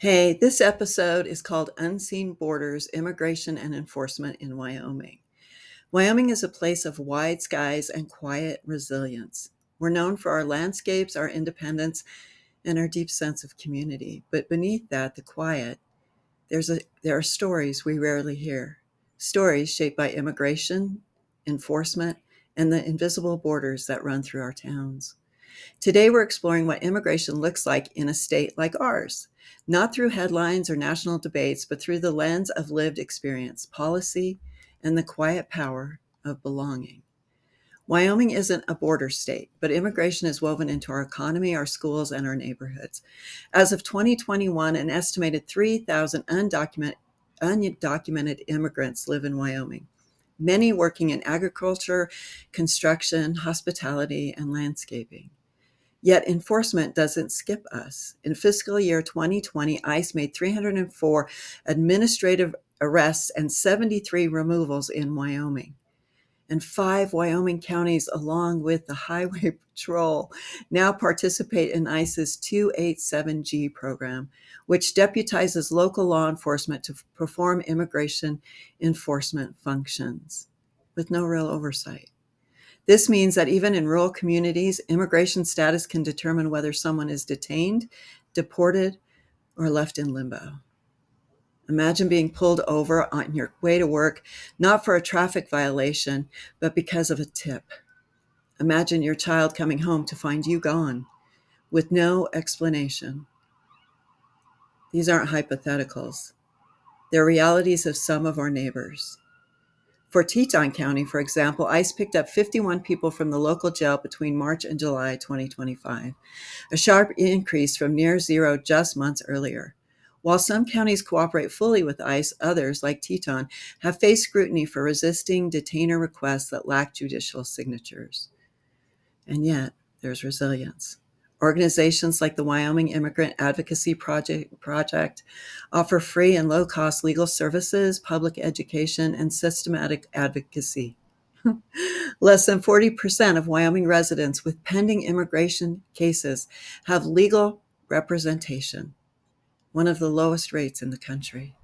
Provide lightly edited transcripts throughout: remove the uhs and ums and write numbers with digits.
Hey, this episode is called Unseen Borders Immigration and Enforcement in Wyoming. Wyoming is a place of wide skies and quiet resilience. We're known for our landscapes, our independence, and our deep sense of community. But beneath that, the quiet, there are stories we rarely hear. Stories shaped by immigration, enforcement, and the invisible borders that run through our towns. Today, we're exploring what immigration looks like in a state like ours, not through headlines or national debates, but through the lens of lived experience, policy, and the quiet power of belonging. Wyoming isn't a border state, but immigration is woven into our economy, our schools, and our neighborhoods. As of 2021, an estimated 3,000 undocumented immigrants live in Wyoming, many working in agriculture, construction, hospitality, and landscaping. Yet enforcement doesn't skip us. In fiscal year 2020, ICE made 304 administrative arrests and 73 removals in Wyoming. And 5 Wyoming counties, along with the Highway Patrol, now participate in ICE's 287G program, which deputizes local law enforcement to perform immigration enforcement functions with no real oversight. This means that even in rural communities, immigration status can determine whether someone is detained, deported, or left in limbo. Imagine being pulled over on your way to work, not for a traffic violation, but because of a tip. Imagine your child coming home to find you gone with no explanation. These aren't hypotheticals. They're realities of some of our neighbors. For Teton County, for example, ICE picked up 51 people from the local jail between March and July 2025, a sharp increase from near zero just months earlier. While some counties cooperate fully with ICE, others, like Teton, have faced scrutiny for resisting detainer requests that lack judicial signatures. And yet, there's resilience. Organizations like the Wyoming Immigrant Advocacy Project offer free and low-cost legal services, public education, and systematic advocacy. Less than 40% of Wyoming residents with pending immigration cases have legal representation, one of the lowest rates in the country.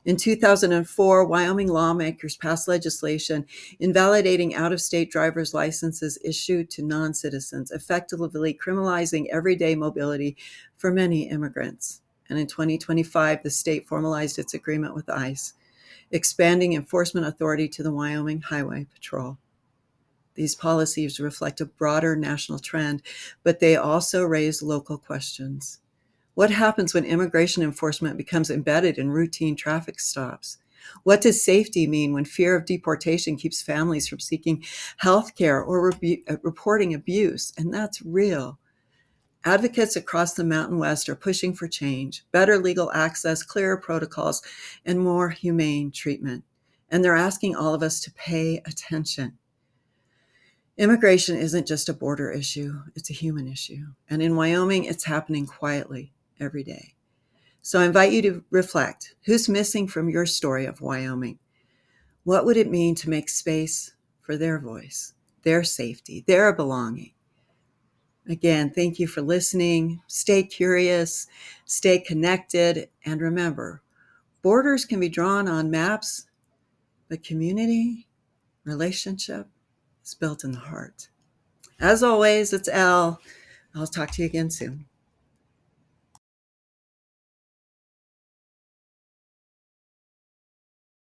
In 2004, Wyoming lawmakers passed legislation invalidating out-of-state driver's licenses issued to non-citizens, effectively criminalizing everyday mobility for many immigrants. And in 2025, the state formalized its agreement with ICE, expanding enforcement authority to the Wyoming Highway Patrol. These policies reflect a broader national trend, but they also raise local questions. What happens when immigration enforcement becomes embedded in routine traffic stops? What does safety mean when fear of deportation keeps families from seeking health care or reporting abuse? And that's real. Advocates across the Mountain West are pushing for change, better legal access, clearer protocols, and more humane treatment. And they're asking all of us to pay attention. Immigration isn't just a border issue, it's a human issue. And in Wyoming, it's happening quietly every day. So I invite you to reflect. Who's missing from your story of Wyoming? What would it mean to make space for their voice, their safety, their belonging? Again, thank you for listening. Stay curious, stay connected, and remember, borders can be drawn on maps, but community, relationship is built in the heart. As always, it's Elle. I'll talk to you again soon.